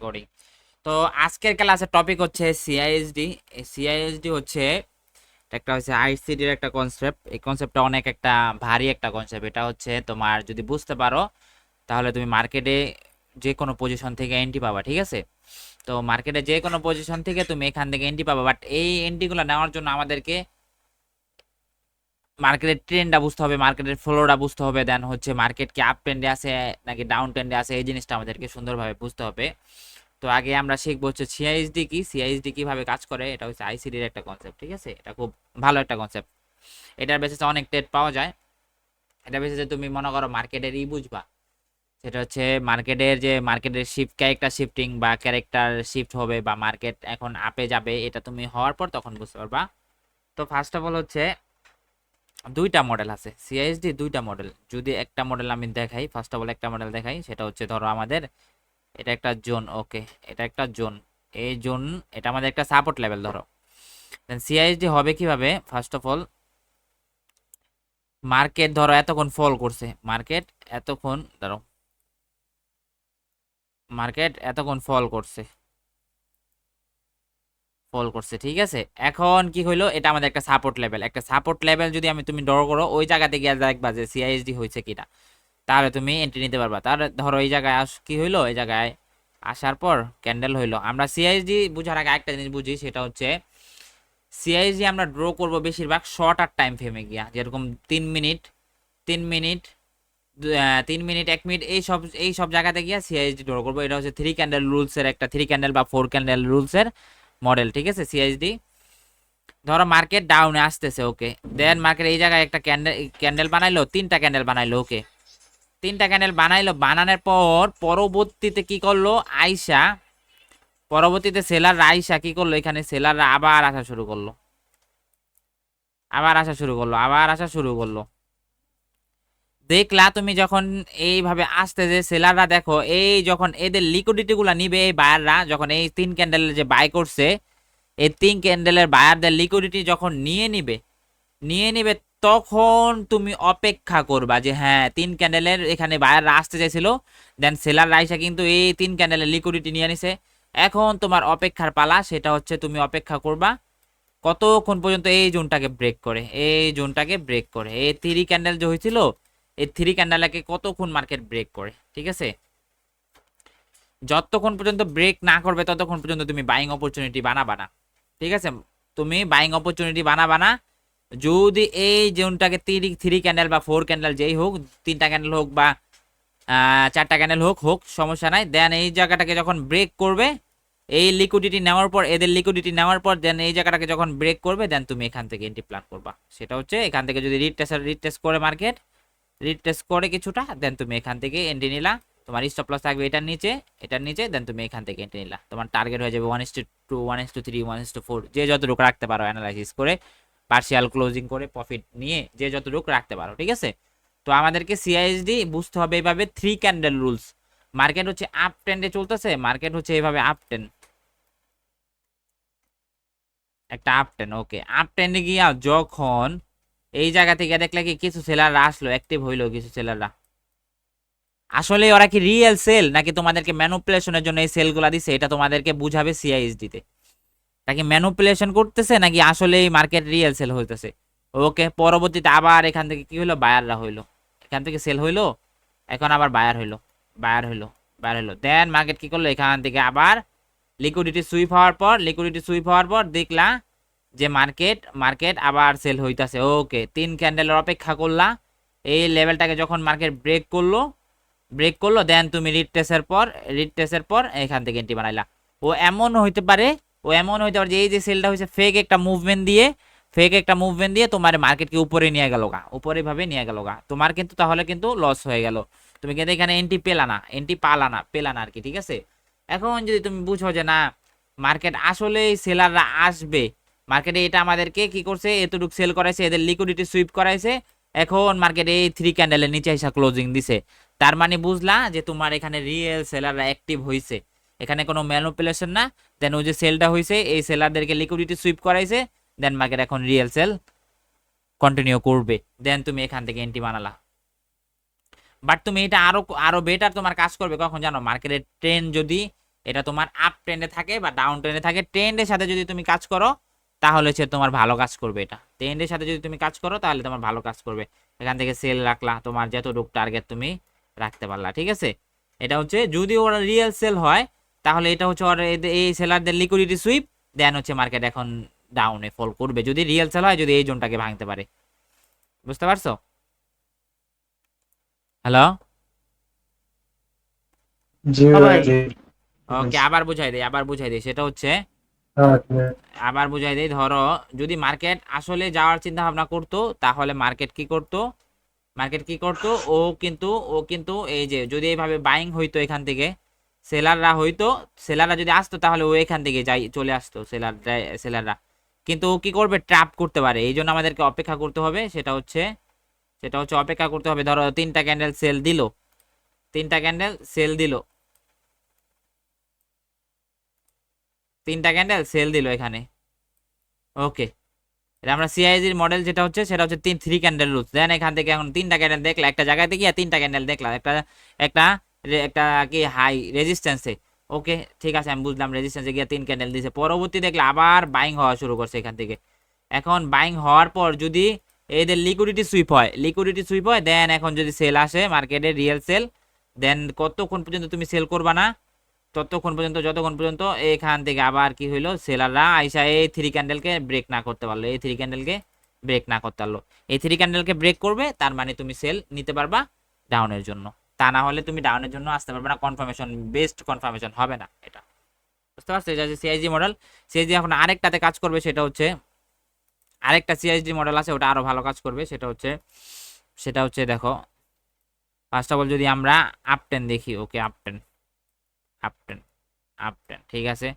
করি। তো আজকের ক্লাসের টপিক হচ্ছে সিআইএসডি। এই সিআইএসডি হচ্ছে একটা হচ্ছে আইসিডির একটা কনসেপ্ট। এই কনসেপ্টটা অনেক একটা ভারী একটা কনসেপ্ট। এটা হচ্ছে তোমার যদি বুঝতে পারো তাহলে তুমি মার্কেটে যে কোনো পজিশন থেকে এন্ট্রি পাবা, ঠিক আছে? তো মার্কেটে যে কোনো পজিশন থেকে তুমি এখান থেকে এন্ট্রি পাবা, বাট এই এন্ট্রিগুলো নেওয়ার জন্য আমাদেরকে মার্কেটের ট্রেন্ডটা বুঝতে হবে, মার্কেটের ফ্লোটা বুঝতে হবে, দেন হচ্ছে মার্কেট কি আপ ট্রেন্ডে আছে নাকি ডাউন ট্রেন্ডে আছে, এই জিনিসটা আমাদেরকে সুন্দরভাবে বুঝতে হবে। তো আগে আমরা শিখবো হচ্ছে সিআইএসডি কি, সিআইএসডি কিভাবে কাজ করে। এটা হচ্ছে আইসিডির একটা কনসেপ্ট, ঠিক আছে? এটা খুব ভালো একটা কনসেপ্ট। এটার বেসিসে অনেক ট্রেড পাওয়া যায়। এটা বেসিসে তুমি মনে করো মার্কেটের বুঝবা, সেটা হচ্ছে মার্কেটের শিফট ক্যারেক্টার শিফটিং বা ক্যারেক্টার শিফট হবে বা মার্কেট এখন আপে যাবে, এটা তুমি হওয়ার পর তখন বুঝতে পারবা। তো ফার্স্ট অফ অল হচ্ছে দুইটা মডেল আছে সিআইএসডি, দুইটা মডেল। যদি একটা মডেল আমি দেখাই, ফার্স্ট অফ অল একটা মডেল দেখাই, সেটা হচ্ছে ধরো আমাদের এটা একটা জোন, ওকে, এটা একটা জোন, এই জোন, এটা আমাদের একটা সাপোর্ট লেভেল ধরো। দেন সিআইএসডি হবে কিভাবে, ফার্স্ট অফ অল মার্কেট ধরো এতক্ষণ ফল করছে, মার্কেট এতক্ষণ ফল করছে, ঠিক আছে? এখন কি হইলো, এটা আমাদের একটা সাপোর্ট লেভেল। একটা সাপোর্ট লেভেল যদি তুমি ড্র করো, ওই জায়গাতে গিয়ে দেখবা যে সিআইএসডি হয়েছে কিনা, তাহলে তুমি এন্ট্রি নিতে পারবা। তাহলে ধরো এই জায়গায় কি হইলো, এই জায়গায় আসার পর ক্যান্ডেল হইলো। আমরা সিআইএসডি বুঝার আগে একটা জিনিস বুঝি, সেটা হচ্ছে সিআইএসডি আমরা ড্র করব বেশিরভাগ শর্ট আর টাইম ফ্রেমে গিয়া, যেরকম 3 মিনিট, 3 মিনিট, 3 মিনিট, 1 মিনিট, এই সব জায়গাতে গিয়া সিআইএসডি ড্র করবো। এটা হচ্ছে থ্রি ক্যান্ডেল রুলসের একটা, থ্রি ক্যান্ডেল বা ফোর ক্যান্ডেল রুলসের মডেল, ঠিক আছে? সিআইএসডি ধরো মার্কেট ডাউনে আসতেছে, ওকে, দেন মার্কেট এই জায়গায় একটা ক্যান্ডেল ক্যান্ডেল বানাইলো, তিনটা ক্যান্ডেল বানাইলো, ওকে, তিনটা ক্যান্ডেল বানাইলো। বানানোর পর পরবর্তীতে কি করলো, আইসা পরবর্তীতে সেলার আইসা কি করলো, এখানে সেলাররা আবার আসা শুরু করলো, আবার আসা শুরু করলো। দেখলা তুমি যখন এইভাবে আসতে, যে সেলাররা দেখো এই যখন এদের লিকুইডিটি গুলা নিবে, এই বায়াররা যখন এই তিন ক্যান্ডেলের যে বাই করছে, এই তিন ক্যান্ডেলের বায়ারদের লিকুইডিটি যখন নিয়ে নিবে, তখন তুমি অপেক্ষা করবা যে হ্যাঁ, তিন ক্যান্ডেলের এখানে বায়াররা আসতে চাইছিল, দেন সেলার রাইসা কিন্তু এই তিন ক্যান্ডেলের লিকুইডিটি নিয়ে নিছে। এখন তোমার অপেক্ষার পালা, সেটা হচ্ছে তুমি অপেক্ষা করবা কতক্ষণ পর্যন্ত এই জোনটাকে ব্রেক করে এই থ্রি ক্যান্ডেল যে হয়েছিল, এই থ্রি ক্যান্ডেলকে কতক্ষণ মার্কেট ব্রেক করে, ঠিক আছে? যতক্ষণ পর্যন্ত ব্রেক না করবে ততক্ষণ পর্যন্ত তুমি বাইং অপরচুনিটি বানাবা না, ঠিক আছে? তুমি বাইং অপরচুনিটি বানাবা না। যদি এই জোনটাকে থ্রি থ্রি ক্যান্ডেল বা ফোর ক্যান্ডেল যেই হোক, তিনটা ক্যান্ডেল হোক বা চারটা ক্যান্ডেল হোক হোক, সমস্যা নাই। দেন এই জায়গাটাকে যখন ব্রেক করবে, এই লিকুইডিটি নেওয়ার পর, এদের লিকুইডিটি নেওয়ার পর, দেন এই জায়গাটাকে যখন ব্রেক করবে, দেন তুমি এখান থেকে এন্ট্রি প্ল্যান করবা। সেটা হচ্ছে এখান থেকে যদি রিটেস্ট করে মার্কেট, রিটেস্ট করে কিছুটা, দেন তুমি এখান থেকে এন্ট্রি নিলা। তোমার স্টপ লস থাকবে এটার নিচে, দেন তুমি এখান থেকে এন্ট্রি নিলা। তোমার টার্গেট হয়ে যাবে 1:2, 1:3, 1:4, যে যতটুকু রাখতে পারো অ্যানালাইসিস করে, পার্শিয়াল ক্লোজিং করে প্রফিট নিয়ে যে যতটুকু রাখতে পারো, ঠিক আছে? তো আমাদেরকে সিআইএসডি বুঝতে হবে এইভাবে, থ্রি ক্যান্ডেল রুলস। মার্কেট হচ্ছে আপ ট্রেন্ডে চলতেছে, মার্কেট হচ্ছে এইভাবে আপ ট্রেন্ড, একটা আপ ট্রেন্ড, ওকে, আপ ট্রেন্ডে গিয়া যখন এই জায়গা থেকে দেখলে কি কিছু সেলাররা আসলো, অ্যাক্টিভ হইলো কিছু সেলাররা, আসলে ওরা কি রিয়েল সেল নাকি তোমাদেরকে ম্যানুপুলেশনের জন্য এই সেলগুলা দিছে, এটা তোমাদেরকে বুঝাবে সিআইএসডি তে। নাকি ম্যানুপুলেশন করতেছে নাকি আসলে এই মার্কেট রিয়েল সেল হইতেছে, ওকে। পরবর্তীতে আবার এখান থেকে কি হইলো, বায়াররা হইলো, এখান থেকে সেল হইলো, এখন আবার বায়ার হইলো, দেন মার্কেট কি করলো, এখান থেকে আবার লিকুইডিটি সুইপ হওয়ার পর দেখলা যে মার্কেট মার্কেট আবার সেল হইতাছে, ওকে। তিন ক্যান্ডেলের অপেক্ষা করলা, এই লেভেলটাকে যখন মার্কেট ব্রেক করলো, দেন তুমি রিট্রেসের পর এখান থেকে এন্ট্রি বানাইলা। ও এমন হইতে পারে যে এই যে সেলটা হয়েছে ফেক একটা মুভমেন্ট দিয়ে তোমার মার্কেটকে উপরে নিয়ে গেল গা, উপরে ভাবে নিয়ে গেল গা, তোমার কিন্তু তাহলে কিন্তু লস হয়ে গেল। তুমি কিন্তু এখানে এন্ট্রি পেলা না আর কি, ঠিক আছে? এখন যদি তুমি বুঝো যে না, মার্কেট আসলে সেলাররা আসবে, মার্কেটে এটা আমাদেরকে কি করছে, এতটুকু সেল করাইছে, এদের লিকুইডিটি সুইপ করাইছে, এখন মার্কেট এই থ্রি ক্যান্ডেলের নিচে এসে ক্লোজিং দিছে, তার মানে বুঝলা যে তোমার এখানে রিয়েল সেলাররা অ্যাক্টিভ হইছে, এখানে কোনো ম্যানিপুলেশন না। দেন ওই যে সেলটা হইছে, এই সেলারদেরকে লিকুইডিটি সুইপ করাইছে, দেন মার্কেট এখন রিয়েল সেল কন্টিনিউ করবে, দেন তুমি এখান থেকে এন্ট্রি বানালা। বাট তুমি এটা আরো আরো বেটার তোমার কাজ করবে কখন জানো, মার্কেটের ট্রেন্ড যদি এটা তোমার আপ ট্রেন্ডে থাকে বা ডাউন ট্রেন্ডে থাকে। ট্রেন্ডের সাথে যদি তুমি কাজ করো তাহলে হচ্ছে তোমার ভালো কাজ করবে। এটা ট্রেন্ডের সাথে যদি তুমি কাজ করো তাহলে তোমার ভালো কাজ করবে। এখান থেকে সেল রাখলা, তোমার যতটুকু টার্গেট তুমি রাখতে পারলা, ঠিক আছে। এটা হচ্ছে যদি ওরা রিয়েল সেল হয় তাহলে এটা হচ্ছে ওর এই সেলারদের লিকুইডিটি সুইপ, দেন হচ্ছে মার্কেট এখন ডাউনে ফল করবে যদি রিয়েল সেল হয়, যদি এই জোনটাকে ভাঙতে পারে। বুঝতে পারছো? হ্যালো, জি ভাই, জি। ওকে, আবার বুঝাই দেই সেটা হচ্ছে, হ্যাঁ, আবার বুঝাই দেই। ধরো যদি মার্কেট আসলে যাওয়ার চিন্তা ভাবনা করতো তাহলে মার্কেট কি করতো, মার্কেট কি করতো, ও কিন্তু এই যে যদি এইভাবে বাইং হইতো এখান থেকে, সেলাররা হইতো, সেলাররা যদি আসতো তাহলে ও এখান থেকে যাই চলে আসতো সেলাররা। কিন্তু ও কি করবে, ট্র্যাপ করতে পারে। এই জন্য আমাদেরকে অপেক্ষা করতে হবে, সেটা হচ্ছে অপেক্ষা করতে হবে। ধরো তিনটা ক্যান্ডেল সেল দিল, তিনটা ক্যান্ডেল সেল দিল, তিনটা ক্যান্ডেল সেল দিল এখানে, ওকে। এটা আমরা সিআইজির মডেল যেটা হচ্ছে সেটা হচ্ছে থ্রি ক্যান্ডেল রুলস। দেন এখান থেকে এখন তিনটা ক্যান্ডেল দেখলা একটা জায়গাতে গিয়ে, তিনটা ক্যান্ডেল দেখলা একটা একটা একটা কি হাই রেজিস্ট্যান্সে, ওকে ঠিক আছে আমি বুঝলাম, রেজিস্ট্যান্সে গিয়ে তিন ক্যান্ডেল দিয়েছে। পরবর্তী দেখলে আবার বাইং হওয়া শুরু করছে এখান থেকে। এখন বাইং হওয়ার পর যদি এদের লিকুইডিটি সুইপ হয়, লিকুইডিটি সুইপ হয়, দেন এখন যদি সেল আসে মার্কেটে রিয়েল সেল, দেন কতক্ষণ পর্যন্ত তুমি সেল করবা না, ততক্ষণ পর্যন্ত যতক্ষণ পর্যন্ত এখান থেকে আবার কি হইলো, সেলাররা আইসা এই থ্রি ক্যান্ডেলকে ব্রেক না করতে পারলো, এই থ্রি ক্যান্ডেলকে ব্রেক না করতে পারলো, এই থ্রি ক্যান্ডেলকে ব্রেক করবে, তার মানে তুমি সেল নিতে পারবা ডাউনের জন্য। তা না হলে তুমি ডাউনের জন্য আসতে পারবে না, কনফার্মেশন বেস্ট কনফার্মেশন হবে না এটা। বুঝতে পারছো? এটা হচ্ছে সিআইজি মডেল। সিআইজি এখন আরেকটাতে কাজ করবে, সেটা হচ্ছে আরেকটা সিআইজি মডেল আছে, ওটা আরো ভালো কাজ করবে। সেটা হচ্ছে দেখো, ফার্স্ট অফ অল যদি আমরা আপটেন দেখি, ওকে আপটেন, আপটেন, আপটেন, ঠিক আছে।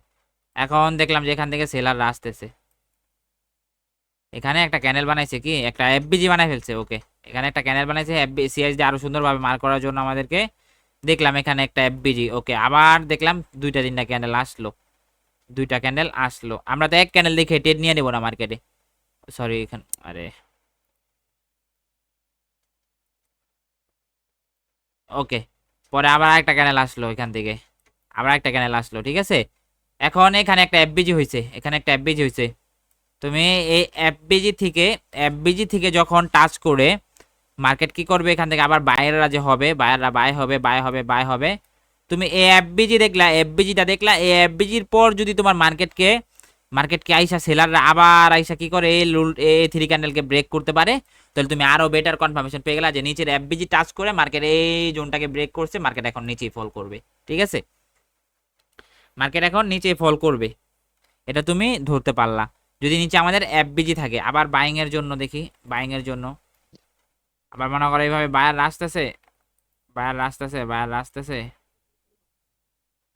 এখন দেখলাম যে এখান থেকে সেলাররা আসতেছে, এখানে একটা ক্যানেল বানাইছে, কি একটা এফবিজি বানাই ফেলছে, ওকে। এখানে একটা ক্যানেল বানাইছে এফবি সিএসডি আরো সুন্দরভাবে মার্ক করার জন্য আমাদেরকে। দেখলাম এখানে একটা এফবিজি, ওকে। আবার দেখলাম দুইটা তিনটা ক্যান্ডেল আসলো, দুইটা ক্যান্ডেল আসলো। আমরা তো এক ক্যান্ডেল দেখে টেড নিয়ে নেবো না মার্কেটে, সরি এখানে, আরে ওকে। পরে আবার একটা ক্যানেল আসলো এখান থেকে, আবার একটা ক্যানেল আসলো, ঠিক আছে। এখন এখানে একটা এফবিজি হয়েছে, এখানে একটা এফবিজি হয়েছে। তুমি এই এফবিজি থেকে যখন টাচ করে মার্কেট কি করবে, এখান থেকে আবার বায়াররা যে হবে, বায়াররা বাই হবে। তুমি এই এফবিজি দেখলা, এফবিজিটা দেখলা, এই এফবিজির পর যদি তোমার মার্কেটকে আইসা সেলাররা আবার আইসা কি করে, এই থ্রি ক্যান্ডেলকে ব্রেক করতে পারে, তাহলে তুমি আরো বেটার কনফার্মেশন পেয়ে গেলা যে নিচের এফবিজি টাচ করে মার্কেট এই জোনটাকে ব্রেক করছে, মার্কেট এখন নিচেই ফল করবে, ঠিক আছে। মার্কেট এখন নিচেই ফল করবে, এটা তুমি ধরতে পারলা যদি নিচে আমাদের এফবিজি থাকে। আবার বাইং এর জন্য দেখি, বাইং এর জন্য আবার মনে করো এইভাবে বায়ার আসতেছে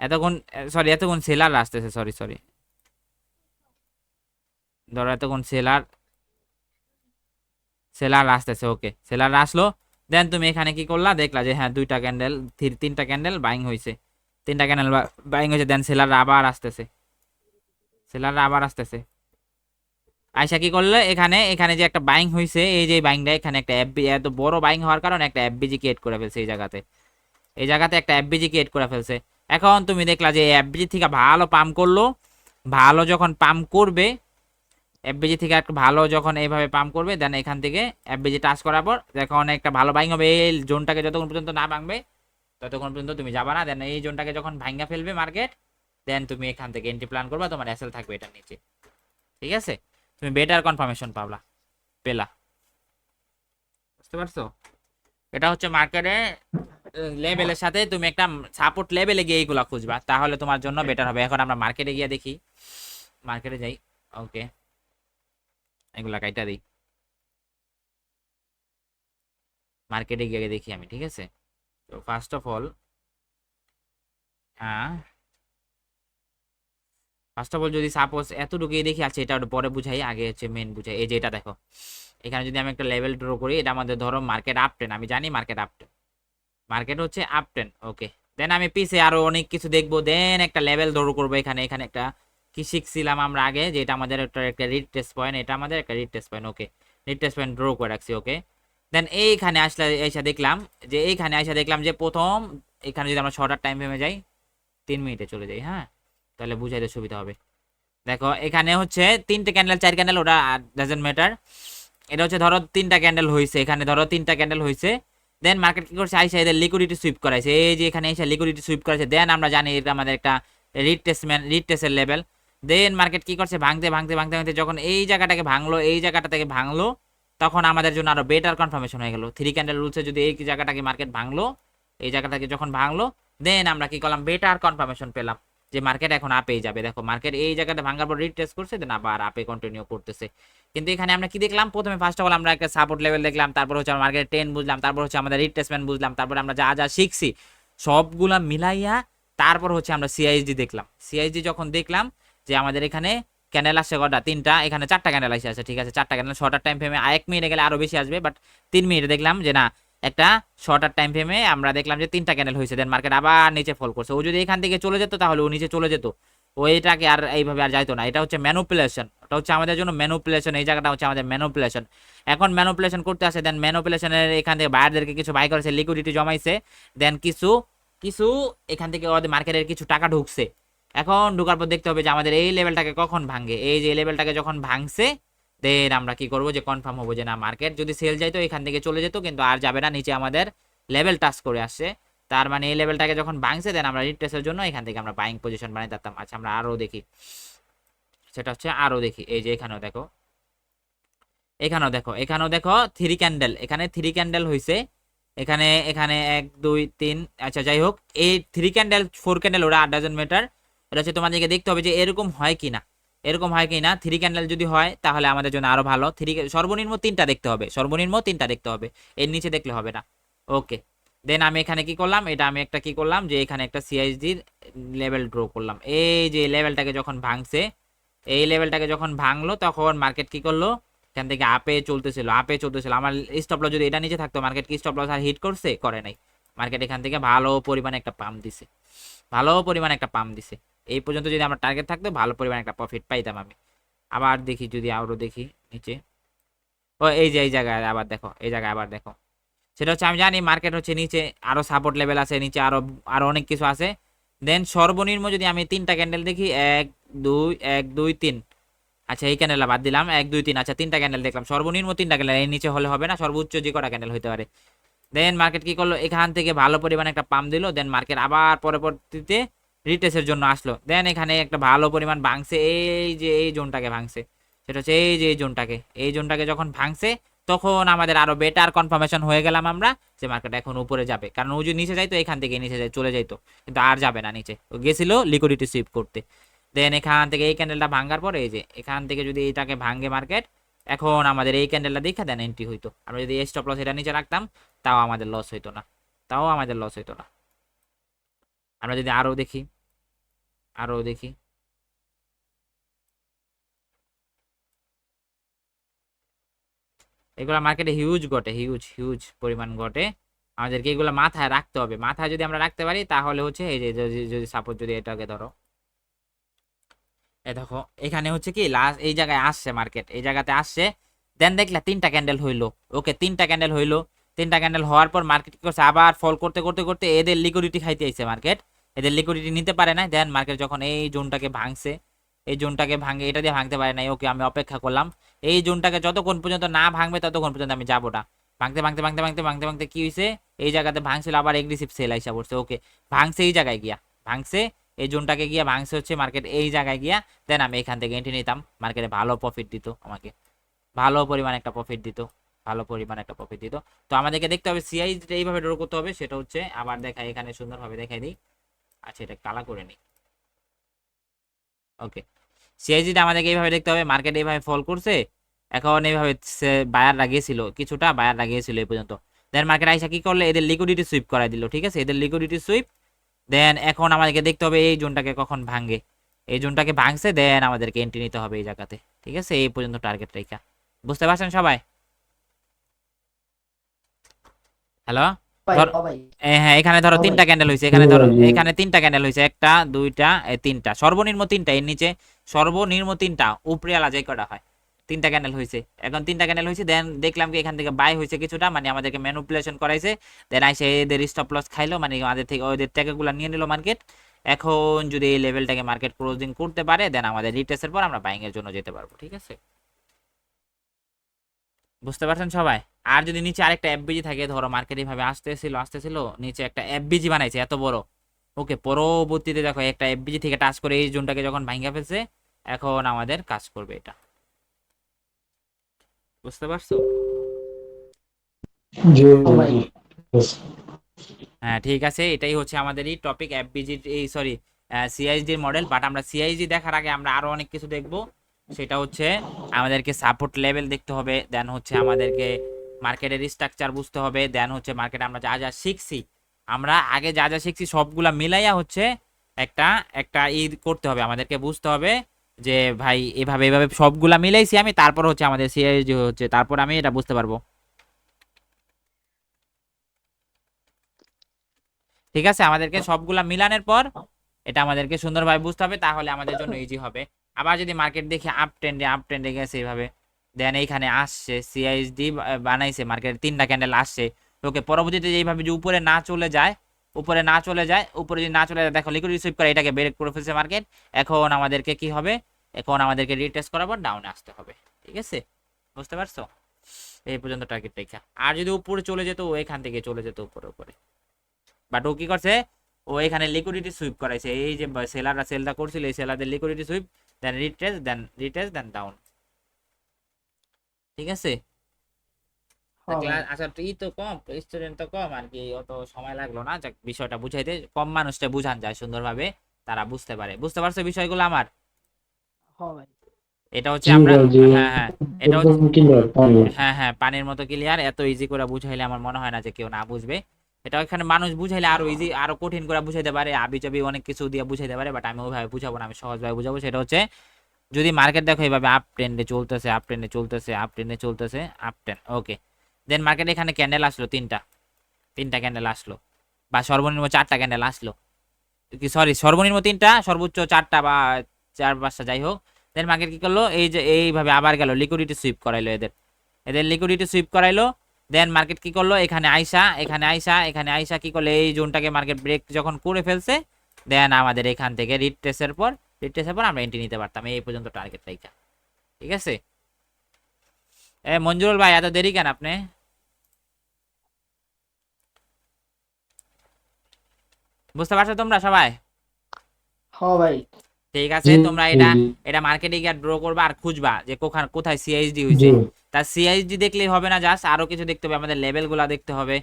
এতক্ষণ সেলার আসতেছে, সরি ধরো এতক্ষণ সেলার আসতেছে, ওকে সেলার আসলো। দেন তুমি এখানে কি করলা, দেখলা যে হ্যাঁ দুইটা ক্যান্ডেল, তিনটা ক্যান্ডেল বাইং হয়েছে, তিনটা ক্যান্ডেল বাইং হয়েছে। দেন সেলাররা আবার আসতেছে। আয়সা কি করলে, এখানে এখানে যে একটা বাইং হয়েছে, এই যে বাইংটা, এখানে একটা এফবি, এত বড় বাইং হওয়ার কারণে একটা এফবিজি ক্রিয়েট করে ফেলছে এই জায়গাতে একটা এফবিজি ক্রিয়েট করে ফেলছে। এখন তুমি দেখলা যে এফবিজি থেকে ভালো পাম্প করলো, ভালো যখন পাম্প করবে, এফবিজি থেকে একটা ভালো যখন এইভাবে পাম্প করবে, দেন এখান থেকে এফবিজি টাচ করার পর যখন একটা ভালো বাইং হবে, এই জোনটাকে যতক্ষণ পর্যন্ত না ভাঙবে ততক্ষণ পর্যন্ত তুমি যাবা না। দেন এই জোনটাকে যখন ভাঙা ফেলবে মার্কেট, দেন তুমি এখান থেকে এন্ট্রি প্ল্যান করবা, তোমার এসএল থাকবে এটার নিচে, ঠিক আছে। তুমি বেটার কনফার্মেশন পেলা। বুঝতে পারছো? এটা হচ্ছে মার্কেটে লেভেলের সাথে তুমি একটা সাপোর্ট লেভেলে গিয়ে এইগুলা খুঁজবা, তাহলে তোমার জন্য বেটার হবে। এখন আমরা মার্কেটে গিয়ে দেখি, মার্কেটে যাই, ওকে, এগুলা কাইটা দিই, মার্কেটে গিয়ে দেখি আমি, ঠিক আছে। তো ফার্স্ট অফ অল, হ্যাঁ ফার্স্ট অফ অল যদি সাপোজ এতটুকুই দেখি, আছে এটা পরে বুঝাই, আগে হচ্ছে মেন বুঝাই। এই যে এটা দেখো, এখানে যদি আমি একটা লেভেল ড্র করি, এটা আমাদের ধরো মার্কেট আপ টেন, আমি জানি মার্কেট আপ টেন, মার্কেট হচ্ছে আপ টেন, ওকে। দেন আমি পিছে আরো অনেক কিছু দেখবো, দেন একটা লেভেল ড্র করবো। এখানে এখানে একটা কি শিখছিলাম আমরা আগে, যে এটা আমাদের একটা রিড টেস্ট পয়েন্ট, এটা আমাদের একটা রিড টেস্ট পয়েন্ট, ওকে। রিড টেস্ট পয়েন্ট ড্র করে রাখছি, ওকে। দেন এইখানে আসলে এসে দেখলাম যে প্রথম এখানে যদি আমরা শর্টার টাইম ফ্রেমে যাই, 3 মিনিটে চলে যাই, হ্যাঁ, তাহলে বুঝাইতে সুবিধা হবে। দেখো এখানে হচ্ছে 3টে ক্যান্ডেল 4 ক্যান্ডেল, ওটা ডাজন্ট ম্যাটার। এটা হচ্ছে ধরো 3টা ক্যান্ডেল হয়েছে, এখানে ধরো 3টা ক্যান্ডেল হয়েছে। দেন মার্কেট কি করছে, আইসা এদের লিকুইডিটি সুইপ করাইছে, এই যে এখানে এসে লিকুইডিটি সুইপ করাইছে। দেন আমরা জানি এটা আমাদের একটা রিটেস্টের লেভেল। দেন মার্কেট কি করছে, ভাঙতে ভাঙতে ভাঙতে ভাঙতে যখন এই জায়গাটাকে ভাঙলো, এই জায়গাটা থেকে ভাঙলো, তখন আমাদের জন্য আরো বেটার কনফার্মেশন হয়ে গেল। 3 ক্যান্ডেল রুলসে যদি এই জায়গাটাকে মার্কেট ভাঙলো, এই জায়গাটাকে যখন ভাঙলো, দেন আমরা কি করলাম, বেটার কনফার্মেশন পেলাম যে মার্কেট এখন আপেই যাবে। দেখো মার্কেট এই জায়গাটা ভাঙার পর রিটেস্ট করছে, দেন আবার আপে কন্টিনিউ করতেছে। কিন্তু এখানে আমরা কি দেখলাম, প্রথমে ফার্স্ট অফ অল আমরা একটা সাপোর্ট লেভেল দেখলাম, তারপর হচ্ছে মার্কেট 10 বুঝলাম, তারপর হচ্ছে আমাদের রিট্রেসমেন্ট বুঝলাম, তারপর আমরা যা যা শিখছি সবগুলা মিলাইয়া তারপর হচ্ছে আমরা সিআইএসডি দেখলাম। সিআইএসডি যখন দেখলাম যে আমাদের এখানে ক্যান্ডেল আসছে কটা, 3টা, এখানে 4টা ক্যান্ডেল আসে, ঠিক আছে 4টা ক্যান্ডেল শর্টার টাইম ফ্রেমে, 1 মিনিটে গেলে আরো বেশি আসবে, বাট 3 মিনিটে দেখলাম যে না, একটা শর্টার টাইম ফ্রেমে আমরা দেখলাম যে 3টা ক্যান্ডেল হয়েছে। দেন মার্কেট আবার নিচে ফল করছে। ও যদি এখান থেকে চলে যেত তাহলে ও নিচে চলে যেত, ও এটাকে আর এইভাবে আর যাইতো না। এটা হচ্ছে ম্যানুপুলেশন, ওটা হচ্ছে আমাদের জন্য ম্যানুপুলেশন, এই জায়গাটা হচ্ছে আমাদের ম্যানুপুলেশন। এখন ম্যানুপুলেশন করতে আসে, দেন ম্যানুপুলেশনের এখান থেকে বায়ারদেরকে কিছু বাই করেছে, লিকুইডিটি জমাইছে, দেন কিছু কিছু এখান থেকে ওদের মার্কেটের কিছু টাকা ঢুকছে। এখন ঢুকার পর দেখতে হবে যে আমাদের এই লেভেলটাকে কখন ভাঙে। এই যে লেভেলটাকে যখন ভাঙছে, দেন আমরা কি করবো, যে কনফার্ম হবো যে না, মার্কেট যদি সেল যাইতো এখান থেকে চলে যেত, কিন্তু আর যাবে না, নিচে আমাদের লেভেল টাচ করে আসছে। তার মানে এই লেভেলটাকে যখন ভাঙছে, দেন আমরা রিট্রেসের জন্য এখান থেকে আমরা বাইং পজিশন বানাতে পারতাম। আচ্ছা আমরা আরো দেখি, সেটা হচ্ছে আরো দেখি, এই যে এখানেও দেখো, এখানেও দেখো, এখানেও দেখো 3 ক্যান্ডেল, এখানে 3 ক্যান্ডেল হয়েছে, এখানে এখানে 1 2 3, আচ্ছা যাই হোক, এই 3 ক্যান্ডেল 4 ক্যান্ডেল ওরা ডাজন্ট ম্যাটার। এটা হচ্ছে তোমাদেরকে দেখতে হবে যে এরকম হয় কিনা, এরকম হয় কিনা। 3 ক্যান্ডেল যদি হয় তাহলে আমাদের জন্য আরো ভালো। সর্বনিম্ন 3টা দেখতে হবে, সর্বনিম্ন 3টা দেখতে হবে, এর নিচে দেখলে হবে না। ওকে, দেন আমি এখানে কি করলাম, এটা আমি একটা কি করলাম, যে এখানে একটা সিআইএসডির লেভেল ড্র করলাম। এই যে লেভেলটাকে যখন ভাঙছে, এই লেভেলটাকে যখন ভাঙলো, তখন মার্কেট কি করলো, এখান থেকে আপে চলতেছিল, আপে চলতেছিল। আমার স্টপ লস যদি এটা নিচে থাকতো, মার্কেট কি স্টপ লস আর হিট করছে, করে নাই। মার্কেট এখান থেকে ভালো পরিমাণে একটা পাম্প দিছে, ভালো পরিমাণে একটা পাম্প দিছে। এই পর্যন্ত যদি আমার টার্গেট থাকতো, ভালো পরিমাণে একটা প্রফিট পাইতাম আমি। আবার দেখি, যদি আরো দেখি নিচে, ও এই যে এই জায়গায় আবার দেখো, এই জায়গায় আবার দেখো, সেটা হচ্ছে আমি জানি মার্কেট হচ্ছে নিচে আরো সাপোর্ট লেভেল আছে, নিচে আরো আরো অনেক কিছু আছে। দেন সর্বনিম্ন যদি আমি 3টা ক্যান্ডেল দেখি, 1 2 1 2 3, আচ্ছা এই ক্যান্ডেল বাদ দিলাম, 1 2 3, আচ্ছা 3টা ক্যান্ডেল দেখলাম, সর্বনিম্ন 3টা ক্যান্ডেল, এর নিচে হলে হবে না, সর্বোচ্চ যে কটা ক্যান্ডেল হতে পারে। দেন মার্কেট কি করলো, এখান থেকে ভালো পরিমাণে একটা পাম্প দিল, দেন মার্কেট আবার পরবর্তীতে রিটেস্টের জন্য আসলো। দেন এখানে একটা ভালো পরিমাণ ভাঙছে, এই যে এই জোনটাকে ভাঙছে, সেটা হচ্ছে এই যে এই জোনটাকে যখন ভাঙছে, তখন আমাদের আরো বেটার কনফার্মেশন হয়ে গেলাম আমরা যে মার্কেট এখন উপরে যাবে। কারণ ও যদি নিচে যাইতো, এখান থেকে নিচে চলে যাইতো, কিন্তু আর যাবে না নিচে, ও গেছিল লিকুইডিটি সুইপ করতে। দেন এখান থেকে এই ক্যান্ডেলটা ভাঙার পরে, এই যে এখান থেকে যদি এটাকে ভাঙে মার্কেট, এখন আমাদের এই ক্যান্ডেলটা দেখা দেন এন্ট্রি হইতো। আমরা যদি স্টপ লস এটা নিচে রাখতাম, তাও আমাদের লস হইতো না, তাও আমাদের লস হইতো না। আমরা যদি আরো দেখি, আরো দেখি, এগুলা মার্কেটে হিউজ ঘটে, হিউজ হিউজ পরিমাণ ঘটে। আমাদেরকে এগুলো মাথায় রাখতে হবে। মাথায় যদি আমরা রাখতে পারি, তাহলে হচ্ছে এই যে যদি সাপোজ যদি এটাকে ধরো, দেখো এখানে হচ্ছে কি লাস্ট এই জায়গায় আসছে মার্কেট, এই জায়গাতে আসছে। দেন দেখলে 3টা ক্যান্ডেল হইলো, ওকে 3টা ক্যান্ডেল হইলো। 3টা ক্যান্ডেল হওয়ার পর মার্কেট কি করছে, আবার ফল করতে করতে করতে এদের লিকুইডিটি খাইতে আইছে মার্কেট, এদের লিকুইডিটি নিতে পারে না। দেন মার্কেট যখন এই জোনটাকে ভাঙছে, এই জোনটাকে ভাঙে, এটা দিয়ে ভাঙতে পারে নাই, ওকে আমি অপেক্ষা করলাম। এই জোনটাকে যতক্ষণ পর্যন্ত না ভাঙবে, ততক্ষণ পর্যন্ত আমি যাবো না। ভাঙতে ভাঙতে ভাঙতে ভাঙতে ভাঙতে ভাঙতে কি হয়েছে, এই জায়গাতে ভাঙছিল, আবার এগ্রেসিভ সেল আইসা পড়ছে। ওকে, ভাঙছে এই জায়গায় গিয়া, ভাঙছে এই জোনটাকে গিয়া, ভাঙছে হচ্ছে মার্কেট এই জায়গায় গিয়া। দেন আমি এখান থেকে এন্ট্রি নিতাম, মার্কেটে ভালো প্রফিট দিত আমাকে, ভালো পরিমাণ একটা প্রফিট দিত, ভালো পরিমাণ একটা প্রফিট দিত। তো আমাদেরকে দেখতে হবে সিআইজিটা এইভাবে ড্র করতে হবে। সেটা হচ্ছে আবার দেখাই, এখানে সুন্দরভাবে দেখাই দিই। আচ্ছা এটা কালা করে নিই, ওকে। সিআইজিটা আমাদেরকে এইভাবে দেখতে হবে, মার্কেট এইভাবে ফল করছে, এখন এইভাবে বায়ার লাগিয়েছিল, কিছুটা বায়ার লাগিয়েছিল এই পর্যন্ত। দেন মার্কেট আইসা কি করলে, এদের লিকুইডিটি সুইপ করাই দিল, ঠিক আছে, এদের লিকুইডিটি সুইপ। দেন এখন আমাদেরকে দেখতে হবে এই জোনটাকে কখন ভাঙে, এই জোনটাকে ভাঙছে, দেন আমাদেরকে এন্ট্রি নিতে হবে এই জায়গাতে, ঠিক আছে। এই পর্যন্ত টার্গেট রেখা, বুঝতে পারছেন সবাই? হ্যালো, ভাই ধর, ভাই হ্যাঁ এখানে ধরো ভাই 3টা ক্যান্ডেল হয়েছে, এখানে ধরো জি, জি। এখানে 3টা ক্যান্ডেল হয়েছে, 1টা 2টা 3টা, সর্বনিম্ন 3টা, এর নিচে সর্বনিম্ন 3টা, উপরে আলা যে কটা হয় 3টা ক্যান্ডেল হয়েছে। এখন 3টা ক্যান্ডেল হয়েছে, দেন দেখলাম কি এখান থেকে বাই হয়েছে কিছুটা, মানে আমাদেরকে ম্যানিপুলেশন করাইছে। দেন আইসে এদের স্টপ লস খাইলো, মানে আমাদের থেকে ওদের টাকাগুলো নিয়ে নিল মার্কেট। এখন যদি এই লেভেলটাকে মার্কেট ক্লোজিং করতে পারে দেন আমাদের রিটেস্টের পর আমরা বাইং এর জন্য যেতে পারবো। ঠিক আছে, বুঝতে পারছেন সবাই? আর যদি নিচে আরেকটা এফবিজি থাকে, ধরো মার্কেট এইভাবে আসতেছিল নিচে একটা এফবিজি বানাইছে এত বড়, ওকে, পরবর্তীতে দেখো একটা এফবিজি থেকে টাচ করে এই জোনটাকে যখন ভাঙা ফেলছে, এখন আমাদের কাজ করবে এটা। বুঝতে পারছো? জি হ্যাঁ ভাই। জি yes. হ্যাঁ ঠিক আছে, এটাই হচ্ছে আমাদের এই টপিক এফবিজি, এই সরি সিআইএসডির মডেল। বাট আমরা সিআইএসডি দেখার আগে আমরা আরো অনেক কিছু দেখবো। সেটা হচ্ছে আমাদেরকে সাপোর্ট লেভেল দেখতে হবে, দেন হচ্ছে আমাদেরকে মার্কেটের স্ট্রাকচার বুঝতে হবে, দেন হচ্ছে মার্কেটে আমরা যা যা শিখছি, আমরা আগে যা যা শিখছি সবগুলা মিলাইয়া হচ্ছে একটা একটা করতে হবে, আমাদেরকে বুঝতে হবে যে ভাই এভাবে এভাবে সবগুলা মিলাইছি আমি, তারপর হচ্ছে আমাদের সিআইএসডি হচ্ছে, তারপর আমি এটা বুঝতে পারবো। ঠিক আছে, আমাদেরকে সবগুলা মিলানোর পর এটা আমাদেরকে সুন্দরভাবে বুঝতে হবে, তাহলে আমাদের জন্য ইজি হবে। আবার যদি মার্কেট দেখে আপ ট্রেন্ডে গেছে এইভাবে, দেন এইখানে আসছে সিআইএসডি বানাইছে, মার্কেটে 3টা ক্যান্ডেল আসছে, ওকে, পরবর্তীতে এইভাবে যে উপরে না চলে যায়, উপরে যদি না চলে যায়, দেখো লিকুইড সুইপ করে এটাকে ব্রেক করে ফেলছে মার্কেট। এখন আমাদেরকে কি হবে, এখন আমাদেরকে রিটেস্ট করার পর ডাউনে আসতে হবে। ঠিক আছে, বুঝতে পারছো? এই পর্যন্ত টার্গেট রেখা। আর যদি উপরে চলে যেত, ও এখান থেকে চলে যেত উপরে উপরে, বাট ও কি করছে, ও এখানে লিকুইডিটি সুইপ করাইছে, এই যে সেলাররা সেলটা করছিল এই সেলারদের লিকুইডিটি সুইপ, দেন রিটেস্ট দেন ডাউন। ঠিক আছে, হ্যাঁ ভাই। আচ্ছা ই তো কম, স্টুডেন্ট তো কম আর কি, অত সময় লাগলো না, যাক বিষয়টা বুঝাইতে, কম মানুষটা বুঝান যায় সুন্দরভাবে, তারা বুঝতে পারে। বুঝতে পারছো বিষয়গুলো আমার? হ্যাঁ ভাই। এটা হচ্ছে জি আমরা, ভাই জি হ্যাঁ হ্যাঁ, এটা একদম হচ্ছে, ক্লিয়ার ক্লিয়ার হ্যাঁ হ্যাঁ, পানির মতো ক্লিয়ার। এত ইজি করে বুঝাইলে আমার মনে হয় না যে কেউ না বুঝবে। এটা এখানে মানুষ বুঝাইলে আরো ইজি, আরো কঠিন করে বুঝাইতে পারে, আবি চাবি অনেক কিছু দিয়ে বুঝাইতে পারে, বাট আমি ওইভাবে বুঝাবো না, আমি সহজভাবে বুঝাবো। সেটা হচ্ছে যদি মার্কেট দেখো এইভাবে আপ ট্রেন্ডে চলতেছে আপ ট্রেন্ড, ওকে, দেন মার্কেট এখানে ক্যান্ডেল আসলো, তিনটা ক্যান্ডেল আসলো, বা সর্বনিম্ন 4টা ক্যান্ডেল আসলো, কি সরি সর্বনিম্ন 3টা, সর্বোচ্চ 4টা বা 4-5টা যাই হোক। দেন মার্কেট কি করলো, এই যে এইভাবে আবার গেল লিকুইডিটি সুইপ করাইলো, এদের লিকুইডিটি সুইপ করাইলো। দেন মার্কেট কি করলো, এখানে আইসা কি করলো, এই জোনটাকে মার্কেট ব্রেক যখন করে ফেলছে, দেন আমাদের এখান থেকে রিট্রেসের পর আমরা এন্ট্রি নিতে পারতাম। এই পর্যন্ত টার্গেট রাইখা। ঠিক আছে, মঞ্জুরুল ভাই এত দেরি কেন আপনি? বুঝতে পারছো তোমরা সবাই? হ্যাঁ ভাই। ঠিক আছে, জি তোমরা জি এটা মার্কেটে গিয়ে ড্র করবা আর খুঁজবা যে কোথায় সিআইএসডি জি হয়েছে। তার সিআইএসডি দেখলেই হবে না, জাস্ট আরো কিছু দেখতে হবে, আমাদের লেভেলগুলো দেখতে হবে।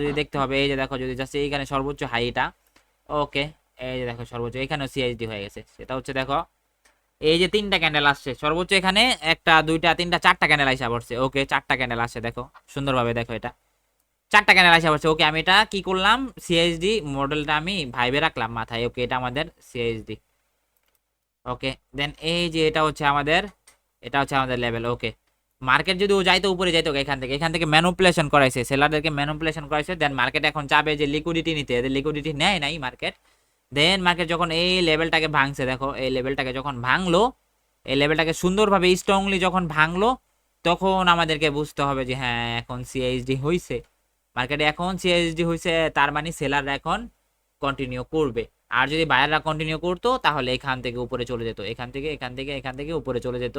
যদি দেখতে হবে, এই যে দেখো, যদি জাস্ট এইখানে সর্বোচ্চ হাইটা, ওকে, এই যে দেখো সর্বোচ্চ এখানেও সিআইএসডি হয়ে গেছে, সেটা হচ্ছে দেখো এই যে 3টা ক্যান্ডেল আসছে সর্বোচ্চ, এখানে 1টা 2টা 3টা 4টা ক্যান্ডেল আইসা পড়ছে, ওকে, 4টা ক্যান্ডেল আসছে, দেখো সুন্দরভাবে দেখো, এটা 4টা ক্যান্ডেল আইসা পড়ছে, ওকে, আমি এটা কি করলাম, সিআইএসডি মডেলটা আমি ভাইবে রাখলাম মাথায়, ওকে, এটা আমাদের সিআইএসডি, ওকে, দেন এই যে এটা হচ্ছে আমাদের লেভেল, ওকে। মার্কেট যদি ও যাইতো উপরে যাইতো, এখান থেকে ম্যানুপুলেশন করাইছে, সেলারদেরকে ম্যানুপুলেশন করাইছে, দেন মার্কেট এখন চাবে যে লিকুইডিটি নিতে, এদের লিকুইডিটি নেয় নাই মার্কেট। দেন মার্কেট যখন এই লেভেলটাকে ভাঙছে, দেখো এই লেভেলটাকে যখন ভাঙলো, এই লেভেলটাকে সুন্দরভাবে স্ট্রংলি যখন ভাঙলো, তখন আমাদেরকে বুঝতে হবে যে হ্যাঁ এখন সিআইএসডি হইছে, মার্কেটে এখন সিআইএসডি হইছে, তার মানে সেলাররা এখন কন্টিনিউ করবে। আর যদি বায়াররা কন্টিনিউ করতো, তাহলে এখান থেকে উপরে চলে যেত, এখান থেকে উপরে চলে যেত।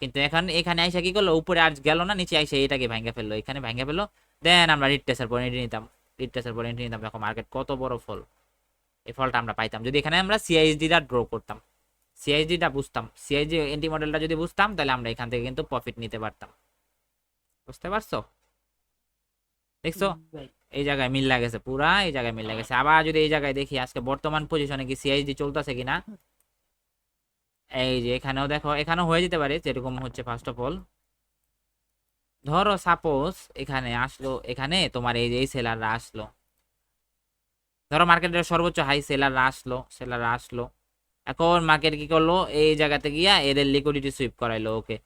কিন্তু এখানে আইসা কি করলো, উপরে আজ গেল না, নিচে আইসা এটাকে ভাঙা ফেললো, এখানে ভাঙা ফেললো। দেন আমরা রিট্রেসের পর এন্ট্রি নিতাম, দেখো মার্কেট কত বড় ফল, এই ফলটা আমরা পাইতাম যদি এখানে আমরা সিআইএসডিটা ড্র করতাম, সিআইএসডিটা বুঝতাম, সিআইএসডি এন্টি মডেলটা যদি বুঝতাম, তাহলে আমরা এখান থেকে কিন্তু প্রফিট নিতে পারতাম। বুঝতে পারছো? দেখছো ভাই। এই জায়গায় মিল লাগেছে, পুরা এই জায়গায় মিল লাগেছে। আবার যদি এই জায়গায় দেখি আজকে বর্তমান পজিশনে কি সিআইএসডি চলতেছে কিনা, এই যে এখানেও দেখো, এখানেও হয়ে যেতে পারে যেরকম হচ্ছে। ফার্স্ট অফ অল ধরো সাপোজ এখানে আসলো, এখানে তোমার এই যে এই সেলাররা আসলো, ধরো মার্কেটের সর্বোচ্চ হাই সেলাররা আসলো, এখন মার্কেট কি করলো, এই জায়গাতে গিয়া এদের লিকুইডিটি সুইপ করাইলো, ওকে,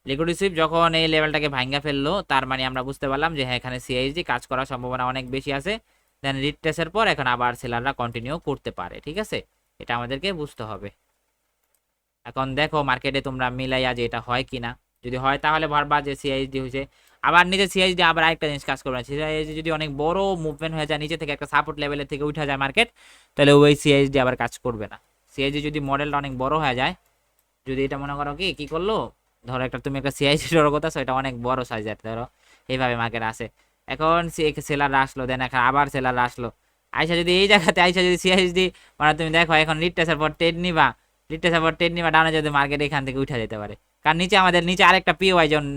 লিকুইডিটি সুইপ যখন এই লেভেলটাকে ভাঙ্গা ফেললো, তার মানে আমরা বুঝতে পারলাম যে হ্যাঁ এখানে সিআইএসডি কাজ করার সম্ভাবনা অনেক বেশি আছে। দেন রিট্রেসের পর এখন আবার সেলাররা কন্টিনিউ করতে পারে। ঠিক আছে, এটা আমাদেরকে বুঝতে হবে। এখন দেখো মার্কেটে তোমরা মিলাইয়া যে এটা হয় কিনা, যদি হয় তাহলে ভাববা যে সিআইএসডি হয়েছে, আবার নিচে সিআইএসডি আবার আরেকটা জিনিস কাজ করবে না। সিআইএসডি যদি অনেক বড় মুভমেন্ট হয়ে যায় নিচে থেকে একটা সাপোর্ট লেভেলের থেকে উঠে যায় মার্কেট, তাহলে ওই সিআইএসডি আবার কাজ করবে না। সিআইএসডি যদি মডেলটা অনেক বড় হয়ে যায়, যদি এটা মনে করো কি করলো, ধরো একটা তুমি একটা সিআইএসডি ধরো করতেছো, এটা অনেক বড় সাইজের, ধরো এইভাবে মার্কেট আসে, এখন সেলাররা আসলো, দেন এখন আবার সেলাররা আসলো, আইসা যদি এই জায়গাতে আইসা যদি সিআইএসডি মানে তুমি দেখো এখন রিট্রেসের পর ট্রেড নিবা, রিট্রেসের পর ট্রেড নিবা, ডাউনে যদি মার্কেট এখান থেকে উঠে যেতে পারে। কারণ নিচে আমাদের নিচে আরেকটা পিওআই যখন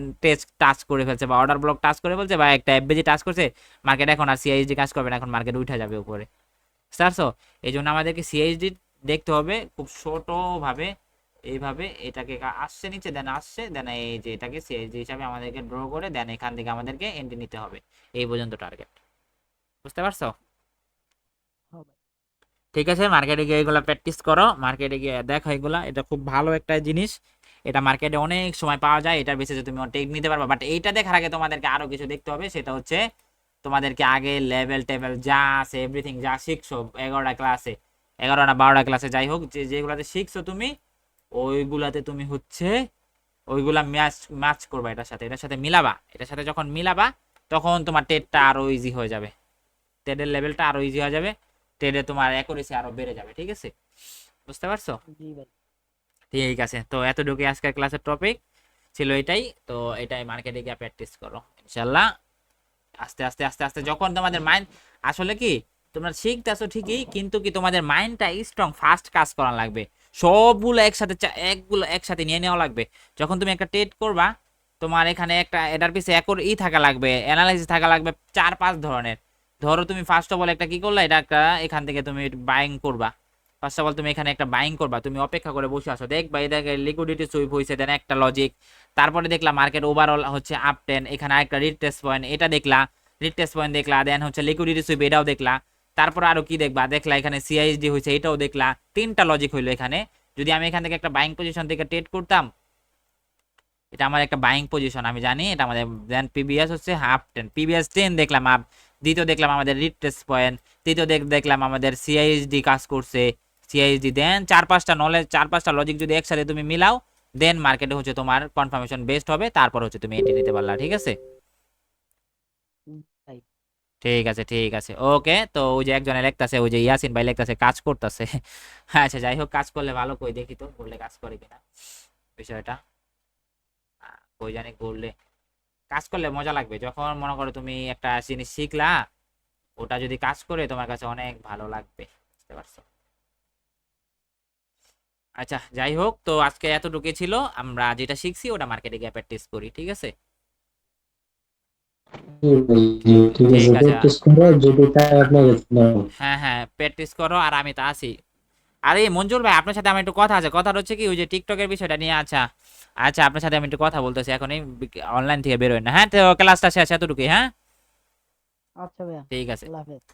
টাচ করে ফেলছে বা অর্ডার ব্লক টাচ করে ফেলছে বা একটা এফবিজি টাচ করছে, মার্কেট এখন আর সিআইএসডি কাজ করবে না, এখন মার্কেট উঠে যাবে উপরে, বুঝতে পারছো? এই জন্য আমাদেরকে সিআইএসডি দেখতে হবে খুব ছোট ভাবে, এইভাবে এটাকে আসছে নিচে, দেন আসছে, দেন এই যে এটাকে সিআইএসডি হিসাবে আমাদেরকে ড্র করে, দেন এখান থেকে আমাদেরকে এন্ট্রি নিতে হবে, এই পর্যন্ত টার্গেট, বুঝতে পারছো? হ্যাঁ ভাই। ঠিক আছে, মার্কেটে গিয়ে এগুলো প্র্যাকটিস করো, মার্কেটে গিয়ে দেখো এগুলা, এটা খুব ভালো একটা জিনিস, এটা মার্কেটে অনেক সময় পাওয়া যায়, এটার বেসিসে তুমি টেক নিতে পারবা। বাট এইটা দেখার আগে তোমাদেরকে আরো কিছু দেখতে হবে, সেটা হচ্ছে তোমাদেরকে আগে লেভেল টেবিল যা আছে এভরিথিং যা শিখছো 11টা ক্লাসে, 11 না 12টা ক্লাসে যাই হোক, যেগুলাতে শিখছো তুমি, ওইগুলাতে তুমি হচ্ছে ওইগুলা ম্যাচ ম্যাচ করবা এটার সাথে মিলাবা, এটার সাথে যখন মিলাবা তখন তোমার টেটটা আরো ইজি হয়ে যাবে, টেডের লেভেলটা আরো ইজি হয়ে যাবে, টেডে তোমার অ্যাকুরেসি আরো বেড়ে যাবে, ঠিক আছে? বুঝতে পারছো? জি ভাই। ঠিক আছে, তো এতটুকু আজকের ক্লাসের টপিক ছিল এটাই, তো এটাই মার্কেটে গিয়ে প্র্যাকটিস করো ইনশাল্লাহ। আস্তে আস্তে আস্তে আস্তে যখন তোমাদের মাইন্ড, আসলে কি তোমরা শিখতেছো ঠিকই, কিন্তু কি তোমাদের মাইন্ডটা স্ট্রং ফাস্ট কাজ করা লাগবে, সবগুলো একসাথে একসাথে নিয়ে নেওয়া লাগবে। যখন তুমি একটা ট্রেড করবা, তোমার এখানে একটা এটার পিছে থাকা লাগবে, অ্যানালাইসিস থাকা লাগবে 4-5 ধরনের। ধরো তুমি ফার্স্ট অফ অল একটা কি করলা, এটা একটা এখান থেকে তুমি বাইং করবা, ফার্স্ট অফ অল তুমি এখানে একটা বাইং করবা, তুমি অপেক্ষা করে বসে আছো, দেখবা এটাকে লিকুইডিটি সুইপ হয়েছে, দেন একটা লজিক, তারপরে দেখলা মার্কেট ওভারঅল হচ্ছে আপ টেন, এখানে আরেকটা রিট্রেস পয়েন্ট, এটা দেখলা, রিট্রেস পয়েন্ট দেখলা, দেন হচ্ছে লিকুইডিটি সুইপ, এটাও দেখলা, তারপর আরো কি দেখবা, দেখলা এখানে সিআইএসডি হয়েছে, এটাও দেখলা, 3টা লজিক হইলো এখানে। যদি আমি এখান থেকে একটা বাইং পজিশন থেকে ট্রেড করতাম, এটা আমার একটা বাইং পজিশন, আমি জানি এটা আমাদের, দেন পিবিএস হচ্ছে হাফ টেন, পিবিএস 10 দেখলাম আপ, দ্বিতীয় দেখলাম আমাদের রিট্রেস পয়েন্ট, তৃতীয় দেখলাম আমাদের সিআইএসডি কাজ করছে, সিআইএসডি, দেন 4-5টা নলেজ, 4-5টা লজিক যদি একসাথে তুমি মিলাও, দেন মার্কেটে হচ্ছে তোমার কনফার্মেশন বেস্ট হবে, তারপর হচ্ছে তুমি এন্ট্রি নিতে পারলা, ঠিক আছে? ভাই। ঠিক আছে, ঠিক আছে, ওকে। তো ওই যে একজনে লেখতাছে, ওই যে ইয়াসিন ভাই লেখতাছে কাজ করতেছে, আচ্ছা যাই হোক, কাজ করলে ভালো, কই দেখি তো বললে কাজ করে কিনা বিষয়টা, কই জানি করলে, কাজ করলে মজা লাগবে, যখন মনে করো তুমি একটা জিনিস শিখলা, ওটা যদি কাজ করে তোমার কাছে অনেক ভালো লাগবে, বুঝতে পারছো? আচ্ছা যাই হোক, তো আজকে এতটুকুই ছিল, আমরা যেটা শিখছি ওটা মার্কেটে গিয়ে প্র্যাকটিস করি, ঠিক আছে? জি ভাই, জি, ঠিক আছে, ঠিক আছে, প্র্যাকটিস করো, যদি তাই আপনাকে জানাবো। হ্যাঁ হ্যাঁ প্র্যাকটিস করো, আর আমি তো আছি। আরে মঞ্জুর ভাই, আপনার সাথে আমার একটু কথা আছে, কথা হচ্ছে কি ওই যে টিকটকের বিষয়টা নিয়ে, আচ্ছা আচ্ছা আপনার সাথে আমি একটু কথা বলতেছি, এখনই অনলাইন থেকে বেরোয় না, হ্যাঁ তো ক্লাসটা শেষ এতটুকুই, হ্যাঁ আচ্ছা ভাইয়া। ঠিক আছে। আল্লাহ হাফেজ।